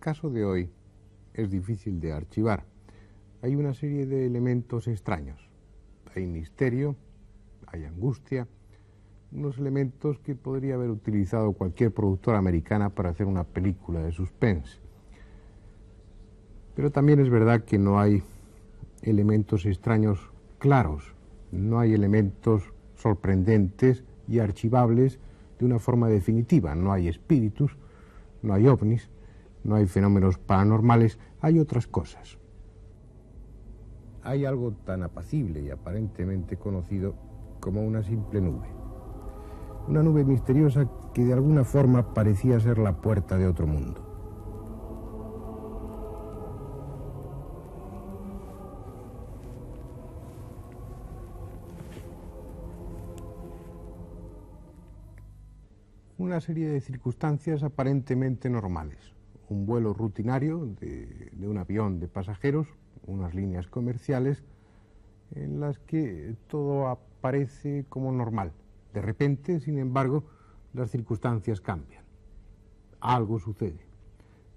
caso de hoy es difícil de archivar. Hay una serie de elementos extraños. Hay misterio, hay angustia, unos elementos que podría haber utilizado cualquier productora americana para hacer una película de suspense. Pero también es verdad que no hay elementos extraños claros, no hay elementos sorprendentes y archivables de una forma definitiva. No hay espíritus, no hay ovnis, no hay fenómenos paranormales, hay otras cosas. Hay algo tan apacible y aparentemente conocido como una simple nube. Una nube misteriosa que de alguna forma parecía ser la puerta de otro mundo. Una serie de circunstancias aparentemente normales. Un vuelo rutinario de un avión de pasajeros, unas líneas comerciales en las que todo aparece como normal. De repente, sin embargo, las circunstancias cambian. Algo sucede,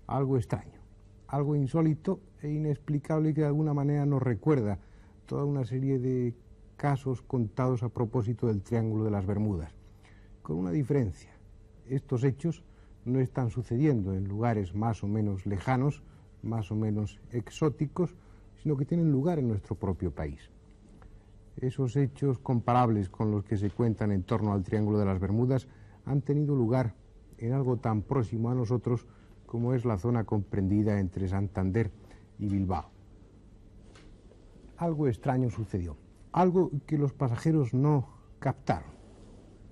algo extraño, algo insólito e inexplicable que de alguna manera nos recuerda toda una serie de casos contados a propósito del Triángulo de las Bermudas, con una diferencia. Estos hechos no están sucediendo en lugares más o menos lejanos, más o menos exóticos, sino que tienen lugar en nuestro propio país. Esos hechos comparables con los que se cuentan en torno al Triángulo de las Bermudas han tenido lugar en algo tan próximo a nosotros como es la zona comprendida entre Santander y Bilbao. Algo extraño sucedió, algo que los pasajeros no captaron.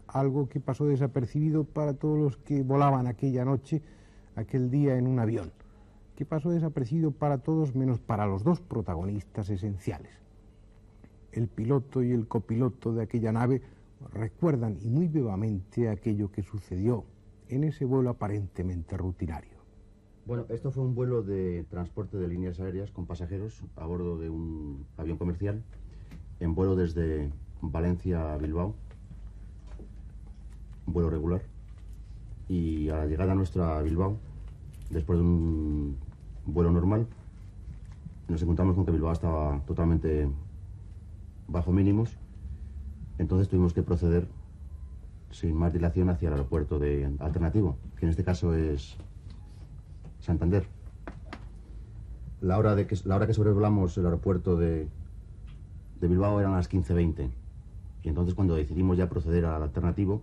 Algo que pasó desapercibido para todos los que volaban aquella noche, aquel día en un avión, que pasó desapercibido para todos menos para los dos protagonistas esenciales. El piloto y el copiloto de aquella nave recuerdan y muy vivamente aquello que sucedió en ese vuelo aparentemente rutinario. Bueno, esto fue un vuelo de transporte de líneas aéreas con pasajeros a bordo de un avión comercial en vuelo desde Valencia a Bilbao. Un vuelo regular, y a la llegada nuestra a Bilbao, después de un vuelo normal, nos encontramos con que Bilbao estaba totalmente bajo mínimos. Entonces tuvimos que proceder sin más dilación hacia el aeropuerto alternativo, que en este caso es Santander. La hora que sobrevolamos el aeropuerto de Bilbao eran las 15:20, y entonces cuando decidimos ya proceder al alternativo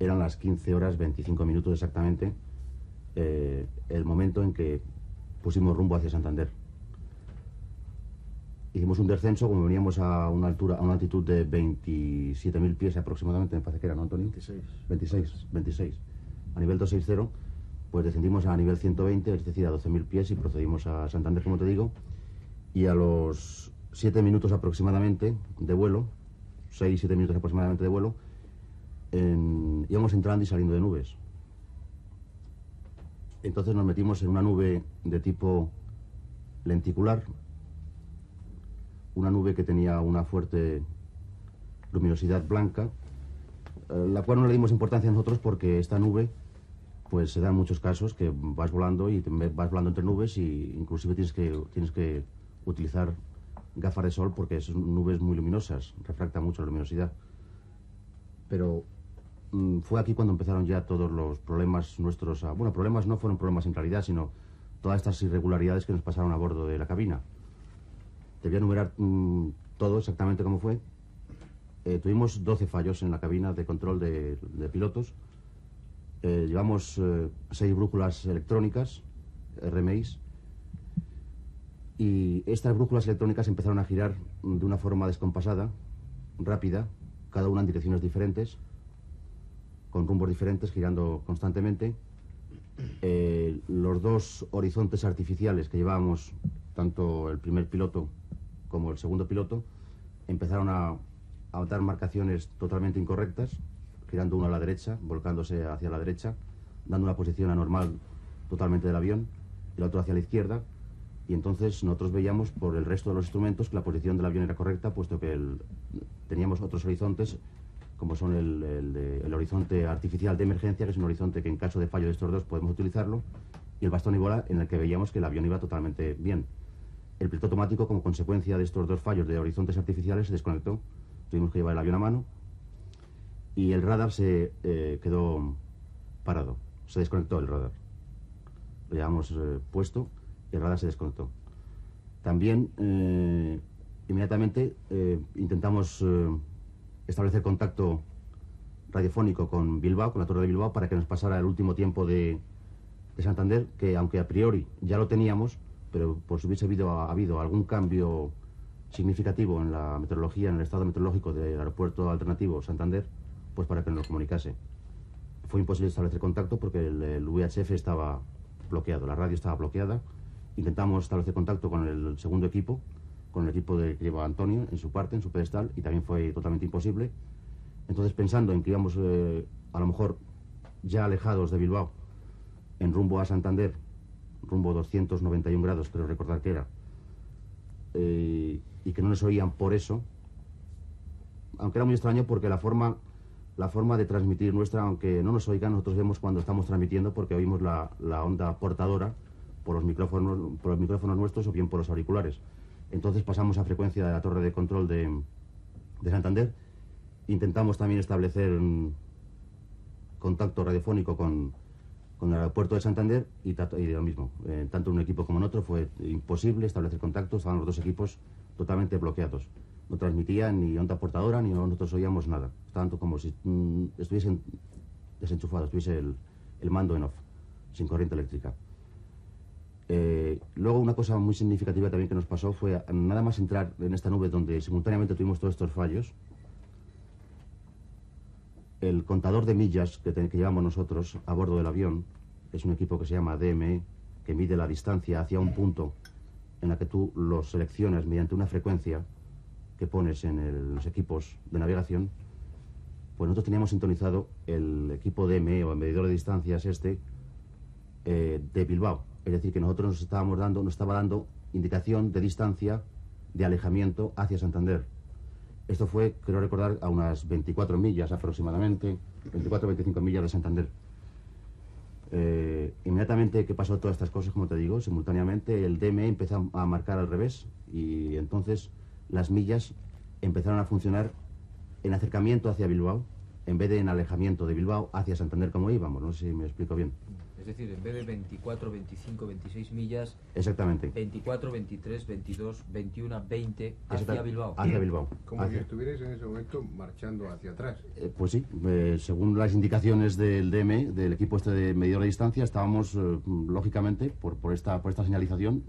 eran las 15:25 exactamente, el momento en que pusimos rumbo hacia Santander. Hicimos un descenso, como veníamos a una altitud de 27.000 pies aproximadamente, me parece que era, ¿no, Antonio? 26. A nivel 260, pues descendimos a nivel 120, es decir, a 12.000 pies, y procedimos a Santander, como te digo, y a los 7 minutos aproximadamente de vuelo, 6-7 minutos aproximadamente de vuelo, íbamos entrando y saliendo de nubes. Entonces nos metimos en una nube de tipo lenticular, una nube que tenía una fuerte luminosidad blanca, la cual no le dimos importancia a nosotros porque esta nube, pues se da en muchos casos que vas volando entre nubes, y inclusive tienes que utilizar gafas de sol porque son nubes muy luminosas, refracta mucho la luminosidad. Pero fue aquí cuando empezaron ya todos los problemas nuestros. Bueno, problemas no fueron problemas en realidad, sino todas estas irregularidades que nos pasaron a bordo de la cabina. Te voy a enumerar todo exactamente cómo fue. Tuvimos 12 fallos en la cabina de control de pilotos. Llevamos 6 brújulas electrónicas, RMIs, y estas brújulas electrónicas empezaron a girar de una forma descompasada, rápida, cada una en direcciones diferentes, con rumbos diferentes, girando constantemente. Los dos horizontes artificiales que llevábamos, tanto el primer piloto como el segundo piloto, empezaron a dar marcaciones totalmente incorrectas, girando uno a la derecha, volcándose hacia la derecha, dando una posición anormal totalmente del avión, y el otro hacia la izquierda. Y entonces nosotros veíamos por el resto de los instrumentos que la posición del avión era correcta, puesto que teníamos otros horizontes, como son el horizonte artificial de emergencia, que es un horizonte que en caso de fallo de estos dos podemos utilizarlo, y el bastón y bola, en el que veíamos que el avión iba totalmente bien. El piloto automático, como consecuencia de estos dos fallos de horizontes artificiales, se desconectó. Tuvimos que llevar el avión a mano y el radar se quedó parado. Se desconectó el radar. Lo llevamos puesto y el radar se desconectó. También, inmediatamente, intentamos establecer contacto radiofónico con Bilbao, con la Torre de Bilbao, para que nos pasara el último tiempo de Santander, que aunque a priori ya lo teníamos, pero por si hubiese habido algún cambio significativo en la meteorología, en el estado meteorológico del aeropuerto alternativo Santander, pues para que nos comunicase. Fue imposible establecer contacto porque el VHF estaba bloqueado, la radio estaba bloqueada. Intentamos establecer contacto con el segundo equipo, con el equipo que lleva Antonio en su parte, en su pedestal, y también fue totalmente imposible. Entonces, pensando en que íbamos a lo mejor ya alejados de Bilbao, en rumbo a Santander, rumbo 291 grados, creo recordar que era, y que no nos oían por eso, aunque era muy extraño porque la forma de transmitir nuestra, aunque no nos oigan, nosotros vemos cuando estamos transmitiendo porque oímos la onda portadora por los micrófonos nuestros o bien por los auriculares. Entonces pasamos a frecuencia de la torre de control de Santander. Intentamos también establecer un contacto radiofónico con el aeropuerto de Santander y lo mismo. Tanto en un equipo como en otro fue imposible establecer contacto. Estaban los dos equipos totalmente bloqueados. No transmitían ni onda portadora ni nosotros oíamos nada. Estaban como si estuviesen desenchufados, estuviese el mando en off, sin corriente eléctrica. Luego una cosa muy significativa también que nos pasó fue nada más entrar en esta nube donde simultáneamente tuvimos todos estos fallos. El contador de millas que llevamos nosotros a bordo del avión es un equipo que se llama DME, que mide la distancia hacia un punto en la que tú lo seleccionas mediante una frecuencia que pones en los equipos de navegación. Pues nosotros teníamos sintonizado el equipo DME o el medidor de distancias de Bilbao. Es decir, que nosotros nos estaba dando indicación de distancia de alejamiento hacia Santander. Esto fue, creo recordar, a unas 24 millas aproximadamente, 24-25 millas de Santander. Inmediatamente que pasó todas estas cosas, como te digo, simultáneamente el DME empezó a marcar al revés y entonces las millas empezaron a funcionar en acercamiento hacia Bilbao en vez de en alejamiento de Bilbao hacia Santander como íbamos. No sé si me explico bien. Es decir, en vez de 24, 25, 26 millas... Exactamente. 24, 23, 22, 21, 20 hacia Bilbao. Hacia Bilbao. Como si estuvierais en ese momento marchando hacia atrás. Pues sí, según las indicaciones del DME, del equipo de medidor de distancia, estábamos, lógicamente, por esta señalización,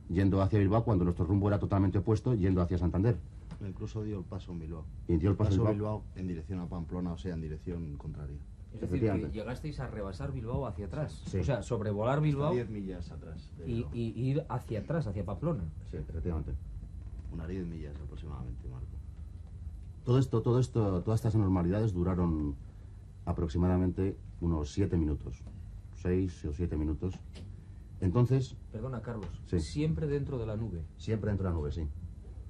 yendo hacia Bilbao cuando nuestro rumbo era totalmente opuesto, yendo hacia Santander. Incluso dio el paso en Bilbao. Y dio el paso en Bilbao en dirección a Pamplona, o sea, en dirección contraria. Es decir, que llegasteis a rebasar Bilbao hacia atrás. Sí. O sea, sobrevolar Bilbao 10 millas atrás. y ir hacia atrás, hacia Pamplona. Sí, efectivamente. Unas 10 millas aproximadamente, Marco. Todas estas anormalidades duraron aproximadamente unos 7 minutos. 6 o 7 minutos. Entonces... Perdona, Carlos. Sí. Siempre dentro de la nube. Siempre dentro de la nube, sí.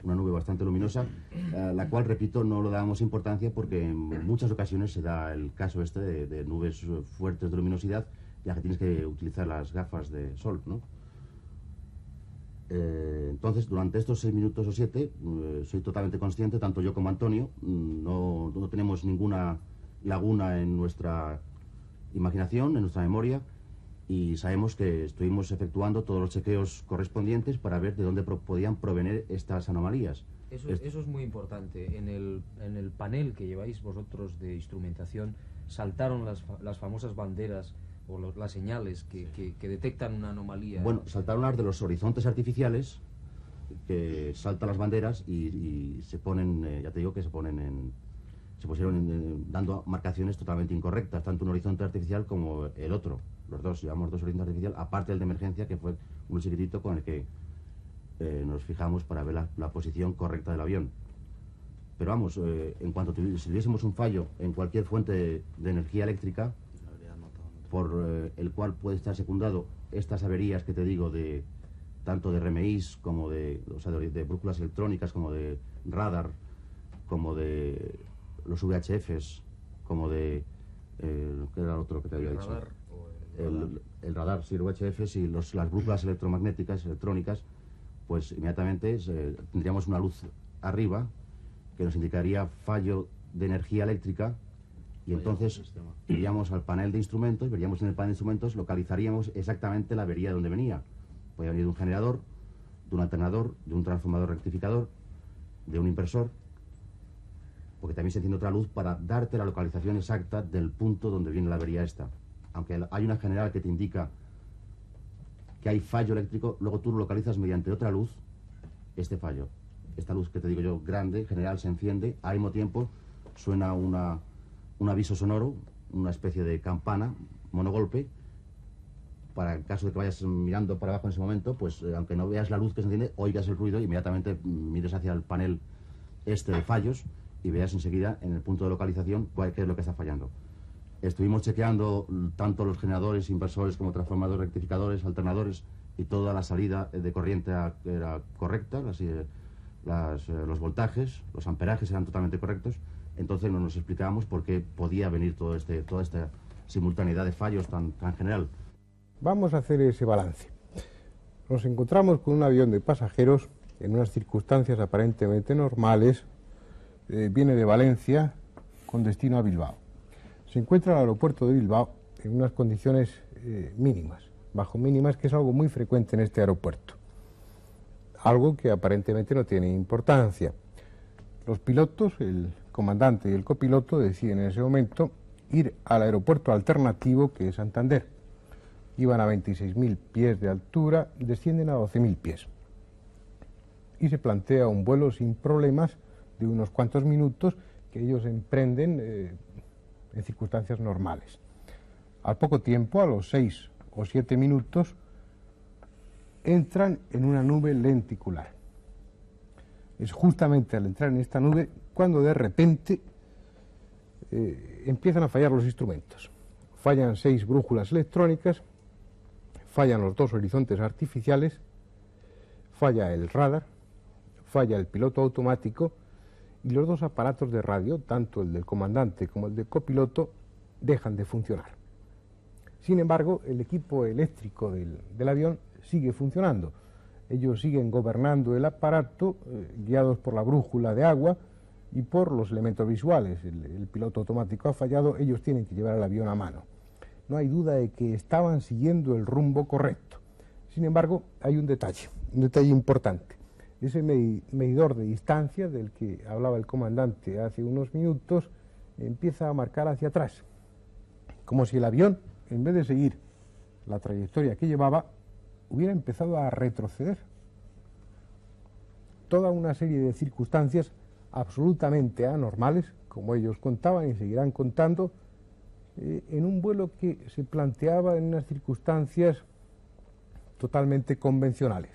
Una nube bastante luminosa, la cual, repito, no le damos importancia porque en muchas ocasiones se da el caso de nubes fuertes de luminosidad, ya que tienes que utilizar las gafas de sol, ¿no? Entonces, durante estos 6 minutos o 7, soy totalmente consciente, tanto yo como Antonio, no tenemos ninguna laguna en nuestra imaginación, en nuestra memoria, y sabemos que estuvimos efectuando todos los chequeos correspondientes para ver de dónde podían provenir estas anomalías. Eso es muy importante. En el panel que lleváis vosotros de instrumentación saltaron las famosas banderas o las señales que detectan una anomalía. Bueno, saltaron las de los horizontes artificiales, que saltan las banderas y se ponen, ya te digo que se pusieron dando marcaciones totalmente incorrectas, tanto un horizonte artificial como el otro. Los dos, llevamos dos horizontes artificiales, aparte del de emergencia, que fue un chiquitito con el que nos fijamos para ver la posición correcta del avión. Pero vamos, en cuanto si tuviésemos un fallo en cualquier fuente de energía eléctrica, por el cual puede estar secundado estas averías que te digo, tanto de RMIs como de brújulas electrónicas, como de radar, como de los VHFs, como de... ¿qué era el otro que te había dicho? Radar. el radar, si el UHF, si las brújulas electromagnéticas, electrónicas, pues inmediatamente tendríamos una luz arriba que nos indicaría fallo de energía eléctrica y entonces iríamos al panel de instrumentos, veríamos en el panel de instrumentos, localizaríamos exactamente la avería de donde venía. Podría venir de un generador, de un alternador, de un transformador rectificador, de un inversor, porque también se enciende otra luz para darte la localización exacta del punto donde viene la avería esta. Aunque hay una general que te indica que hay fallo eléctrico, luego tú lo localizas mediante otra luz, este fallo. Esta luz que te digo yo, grande, general, se enciende, al mismo tiempo suena un aviso sonoro, una especie de campana, monogolpe, para el caso de que vayas mirando para abajo en ese momento, pues aunque no veas la luz que se enciende, oigas el ruido y inmediatamente mires hacia el panel este de fallos y veas enseguida en el punto de localización qué es lo que está fallando. Estuvimos chequeando tanto los generadores, inversores como transformadores, rectificadores, alternadores y toda la salida de corriente era correcta, los voltajes, los amperajes eran totalmente correctos. Entonces nos explicábamos por qué podía venir toda esta simultaneidad de fallos tan general. Vamos a hacer ese balance. Nos encontramos con un avión de pasajeros en unas circunstancias aparentemente normales. Viene de Valencia con destino a Bilbao. Se encuentra en el aeropuerto de Bilbao en unas condiciones mínimas, bajo mínimas, que es algo muy frecuente en este aeropuerto. Algo que aparentemente no tiene importancia. Los pilotos, el comandante y el copiloto, deciden en ese momento ir al aeropuerto alternativo, que es Santander. Iban a 26.000 pies de altura, descienden a 12.000 pies. Y se plantea un vuelo sin problemas de unos cuantos minutos que ellos emprenden en circunstancias normales. Al poco tiempo, a los 6 o 7 minutos, entran en una nube lenticular. Es justamente al entrar en esta nube cuando de repente empiezan a fallar los instrumentos. Fallan 6 brújulas electrónicas, fallan los 2 horizontes artificiales, falla el radar, falla el piloto automático y los 2 aparatos de radio, tanto el del comandante como el del copiloto, dejan de funcionar. Sin embargo, el equipo eléctrico del avión sigue funcionando. Ellos siguen gobernando el aparato, guiados por la brújula de agua y por los elementos visuales. El piloto automático ha fallado, ellos tienen que llevar el avión a mano. No hay duda de que estaban siguiendo el rumbo correcto. Sin embargo, hay un detalle importante. Ese medidor de distancia del que hablaba el comandante hace unos minutos empieza a marcar hacia atrás, como si el avión, en vez de seguir la trayectoria que llevaba, hubiera empezado a retroceder. Toda una serie de circunstancias absolutamente anormales, como ellos contaban y seguirán contando, en un vuelo que se planteaba en unas circunstancias totalmente convencionales.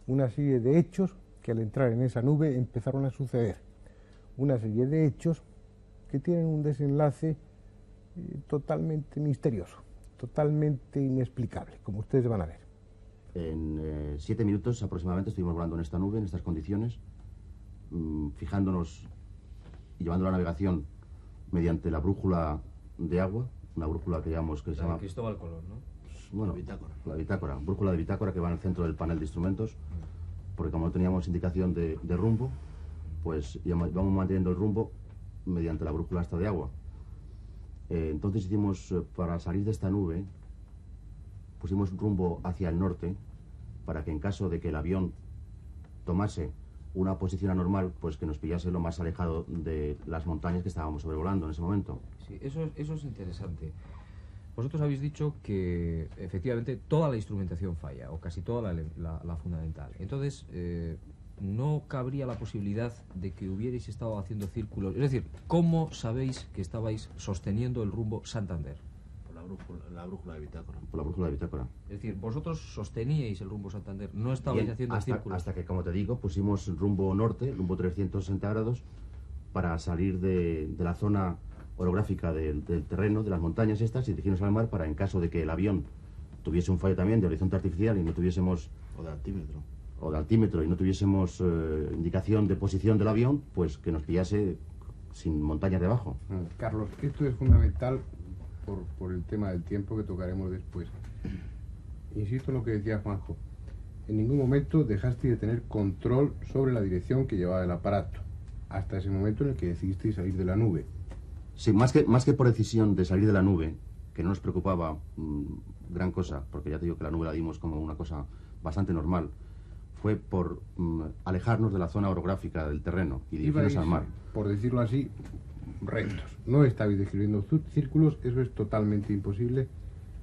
Una serie de hechos que al entrar en esa nube empezaron a suceder. Una serie de hechos que tienen un desenlace totalmente misterioso, totalmente inexplicable, como ustedes van a ver. En 7 minutos aproximadamente estuvimos volando en esta nube, en estas condiciones, fijándonos y llevando la navegación mediante la brújula de agua, una brújula que llamamos que se llama Cristóbal Colón, ¿no? Bueno, bitácora. La bitácora, brújula de bitácora que va en el centro del panel de instrumentos, porque como no teníamos indicación de rumbo, pues vamos manteniendo el rumbo mediante la brújula esta de agua. Entonces hicimos, para salir de esta nube, pusimos rumbo hacia el norte, para que en caso de que el avión tomase una posición anormal, pues que nos pillase lo más alejado de las montañas que estábamos sobrevolando en ese momento. Sí, eso es interesante. Vosotros habéis dicho que efectivamente toda la instrumentación falla, o casi toda la fundamental. Entonces, no cabría la posibilidad de que hubierais estado haciendo círculos. Es decir, ¿cómo sabéis que estabais sosteniendo el rumbo Santander? Por la brújula de bitácora. Por la brújula de bitácora. Es decir, vosotros sosteníais el rumbo Santander, no estabais Bien, haciendo círculos. hasta que, como te digo, pusimos rumbo norte, rumbo 360 grados, para salir de la zona orográfica del terreno, de las montañas estas, y dirigirnos al mar para, en caso de que el avión tuviese un fallo también de horizonte artificial y no tuviésemos... O de altímetro. O de altímetro y no tuviésemos indicación de posición del avión, pues que nos pillase sin montañas debajo. Carlos, esto es fundamental por el tema del tiempo que tocaremos después. Insisto en lo que decía Juanjo. En ningún momento dejaste de tener control sobre la dirección que llevaba el aparato, hasta ese momento en el que decidiste salir de la nube. Sí, más que por decisión de salir de la nube, que no nos preocupaba gran cosa, porque ya te digo que la nube la dimos como una cosa bastante normal, fue por alejarnos de la zona orográfica del terreno y dirigirnos al mar. Por decirlo así, rectos. No estabais describiendo círculos, eso es totalmente imposible.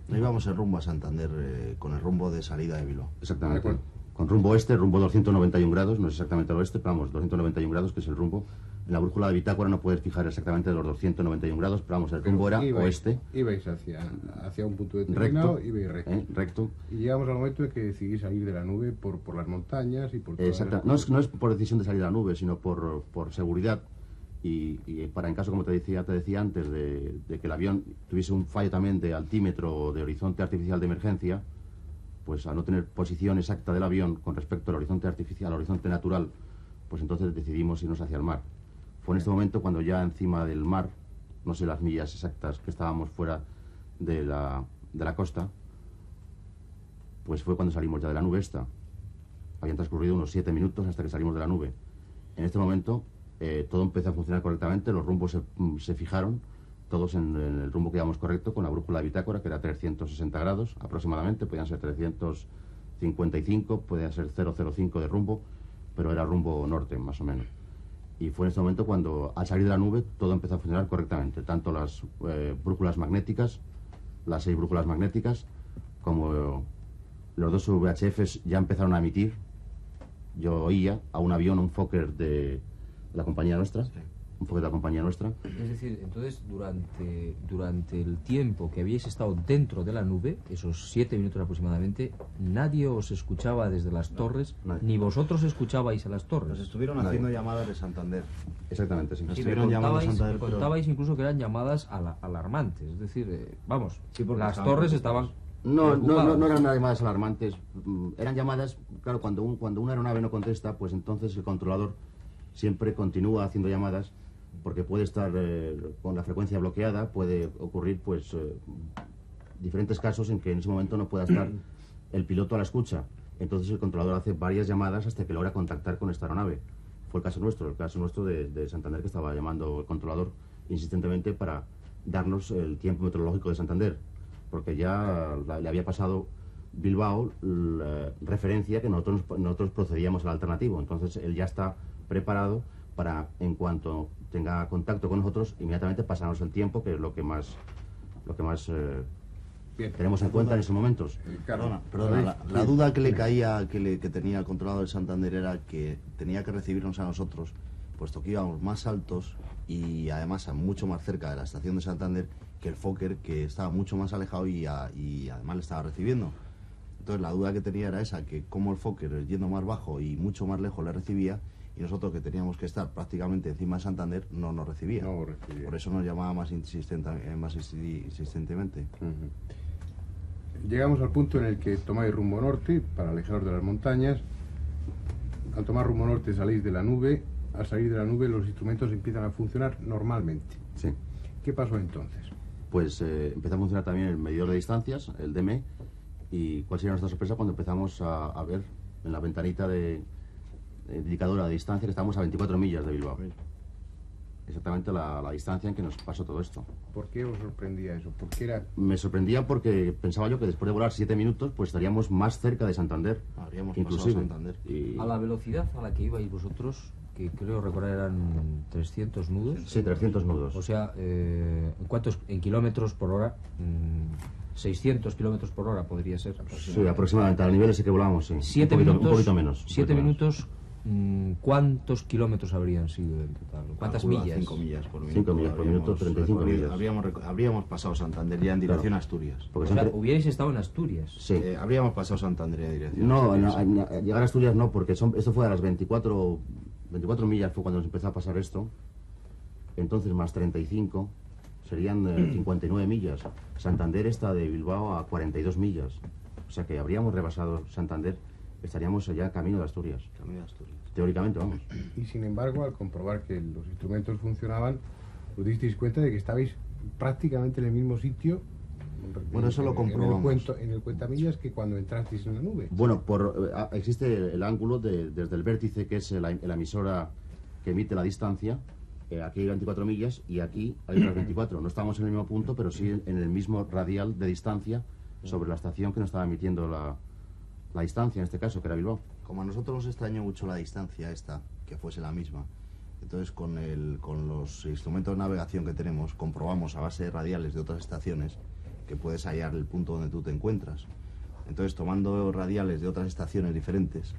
No íbamos en rumbo a Santander con el rumbo de salida de Bilbao. Exactamente. Con rumbo oeste, rumbo 291 grados, no es exactamente al oeste, pero vamos, 291 grados, que es el rumbo. En la brújula de bitácora no puedes fijar exactamente los 291 grados, pero vamos, el rumbo era oeste. Ibais hacia un punto determinado, recto, ibais recto. Recto. Y llegamos al momento en que decidís salir de la nube por las montañas y por... Exacto. No es por decisión de salir de la nube, sino por seguridad. Y para en caso, como te decía antes, de que el avión tuviese un fallo también de altímetro o de horizonte artificial de emergencia, pues al no tener posición exacta del avión con respecto al horizonte artificial, al horizonte natural, pues entonces decidimos irnos hacia el mar. Fue en este momento cuando ya encima del mar, no sé las millas exactas que estábamos fuera de la costa, pues fue cuando salimos ya de la nube esta. Habían transcurrido unos 7 minutos hasta que salimos de la nube. En este momento todo empezó a funcionar correctamente, los rumbos se fijaron, todos en el rumbo que íbamos correcto, con la brújula de bitácora, que era 360 grados aproximadamente, podían ser 355, podía ser 005 de rumbo, pero era rumbo norte, más o menos. Y fue en este momento cuando, al salir de la nube, todo empezó a funcionar correctamente, tanto las brújulas magnéticas, las 6 brújulas magnéticas, como los 2 VHFs ya empezaron a emitir. Yo oía a un avión, un Fokker de la compañía nuestra, un Fokker de la compañía nuestra. Es decir, entonces, durante el tiempo que habíais estado dentro de la nube, esos 7 minutos aproximadamente, nadie os escuchaba desde las torres, ni vosotros escuchabais a las torres. Nos estuvieron haciendo llamadas de Santander. Exactamente, sí. Nos Sí, estuvieron llamando a Santander, pero... contabais incluso que eran llamadas alarmantes, es decir, vamos, porque las estaban torres preocupados. estaban... No eran llamadas alarmantes, eran llamadas, claro, cuando una aeronave no contesta, pues entonces el controlador siempre continúa haciendo llamadas, porque puede estar con la frecuencia bloqueada, puede ocurrir pues diferentes casos en que en ese momento no pueda estar el piloto a la escucha. Entonces el controlador hace varias llamadas hasta que logra contactar con esta aeronave. Fue el caso nuestro de Santander, que estaba llamando el controlador insistentemente para darnos el tiempo meteorológico de Santander, porque ya le había pasado Bilbao la referencia que nosotros procedíamos al alternativo. Entonces él ya está preparado para, en cuanto tenga contacto con nosotros, inmediatamente pasarnos el tiempo, que es lo que más tenemos en cuenta en esos momentos. Perdona, la duda que le caía, que tenía el controlador de Santander, era que tenía que recibirnos a nosotros, puesto que íbamos más altos y además mucho más cerca de la estación de Santander que el Fokker, que estaba mucho más alejado y además le estaba recibiendo. Entonces la duda que tenía era esa, que como el Fokker, yendo más bajo y mucho más lejos, le recibía, y nosotros, que teníamos que estar prácticamente encima de Santander, no nos recibía. No recibía. Por eso nos llamaba más insistentemente. Llegamos al punto en el que tomáis rumbo norte para alejaros de las montañas. Al tomar rumbo norte salís de la nube. Al salir de la nube los instrumentos empiezan a funcionar normalmente. Sí. ¿Qué pasó entonces? Pues empezó a funcionar también el medidor de distancias, el DME, y cuál sería nuestra sorpresa cuando empezamos a ver en la ventanita de indicadora de distancia que estábamos a 24 millas de Bilbao. Exactamente la distancia en que nos pasó todo esto. ¿Por qué os sorprendía eso? ¿Por qué era...? Me sorprendía porque pensaba yo que después de volar 7 minutos pues estaríamos más cerca de Santander. Habríamos inclusive. pasado Santander. Y... A la velocidad a la que ibais vosotros, que creo recordar eran 300 nudos. Sí, 300 nudos. O sea, ¿en kilómetros por hora? 600 kilómetros por hora podría ser. Sí, aproximadamente. A nivel ese que volamos, sí. 7 un minutos. poquito menos. 7 minutos. ¿Cuántos kilómetros habrían sido en total? ¿Cuántas Calcula millas? 5 millas por minuto. 5 millas por minuto, 35 millas. Habríamos pasado Santander ya en dirección a Asturias. Porque O sea, siempre... hubierais estado en Asturias. Sí. Habríamos pasado Santander ya en dirección No, a Asturias. llegar a Asturias no, porque esto fue a las 24 millas fue cuando nos empezó a pasar esto. Entonces más 35 serían 59 millas. Santander está de Bilbao a 42 millas. O sea que habríamos rebasado Santander, estaríamos allá camino de Asturias. Camino de Asturias. Teóricamente, vamos. Y sin embargo, al comprobar que los instrumentos funcionaban, os disteis cuenta de que estabais prácticamente en el mismo sitio. Bueno, eso lo comprobamos. En el cuentamillas que cuando entrasteis en la nube. Bueno, existe el ángulo desde el vértice, que es la emisora que emite la distancia. Aquí hay 24 millas y aquí hay otras 24. No estamos en el mismo punto, pero sí en el mismo radial de distancia sobre la estación que nos estaba emitiendo la distancia, en este caso, que era Bilbao. Como a nosotros nos extrañó mucho la distancia esta, que fuese la misma, entonces con los instrumentos de navegación que tenemos, comprobamos a base de radiales de otras estaciones que puedes hallar el punto donde tú te encuentras. Entonces, tomando radiales de otras estaciones diferentes,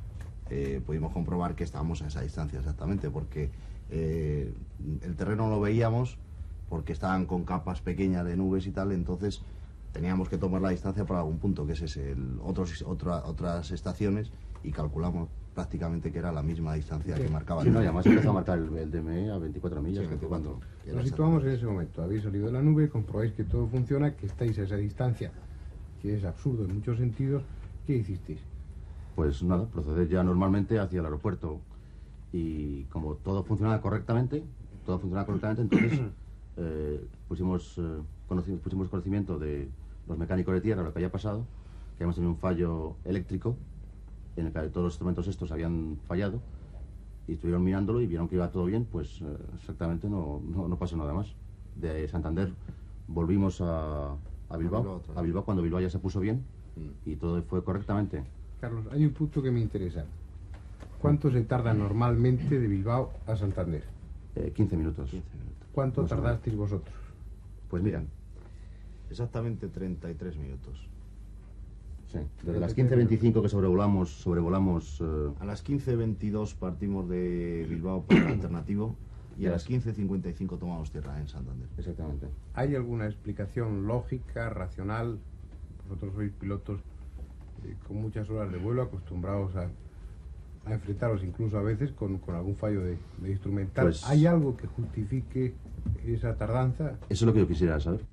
pudimos comprobar que estábamos a esa distancia exactamente, porque el terreno lo veíamos porque estaban con capas pequeñas de nubes y tal, entonces teníamos que tomar la distancia para algún punto, que es ese, otras estaciones, y calculamos prácticamente que era la misma distancia que marcaba. Sí, no, y además empezó a marcar el DME a 24 millas. Sí, cuando nos situamos en ese momento. Habéis salido de la nube, comprobáis que todo funciona, que estáis a esa distancia, que es absurdo en muchos sentidos. ¿Qué hicisteis? Pues nada, proceder ya normalmente hacia el aeropuerto. Y como todo funcionaba correctamente, entonces pusimos conocimiento de los mecánicos de tierra, lo que había pasado, que habíamos tenido un fallo eléctrico en el que todos los instrumentos estos habían fallado, y estuvieron mirándolo y vieron que iba todo bien. Pues exactamente no pasó nada más. De Santander volvimos a Bilbao cuando Bilbao ya se puso bien y todo fue correctamente. Carlos, hay un punto que me interesa. ¿Cuánto se tarda normalmente de Bilbao a Santander? 15 minutos. ¿Cuánto tardasteis vosotros? Pues mira, exactamente 33 minutos. Sí, desde las 15:25 que sobrevolamos a las 15:22 partimos de Bilbao para el alternativo y a las 15:55 tomamos tierra en Santander. Exactamente. ¿Hay alguna explicación lógica, racional? Vosotros sois pilotos con muchas horas de vuelo, acostumbrados a enfrentaros incluso a veces con algún fallo de instrumental. Pues, ¿hay algo que justifique esa tardanza? eso es lo que yo quisiera saber.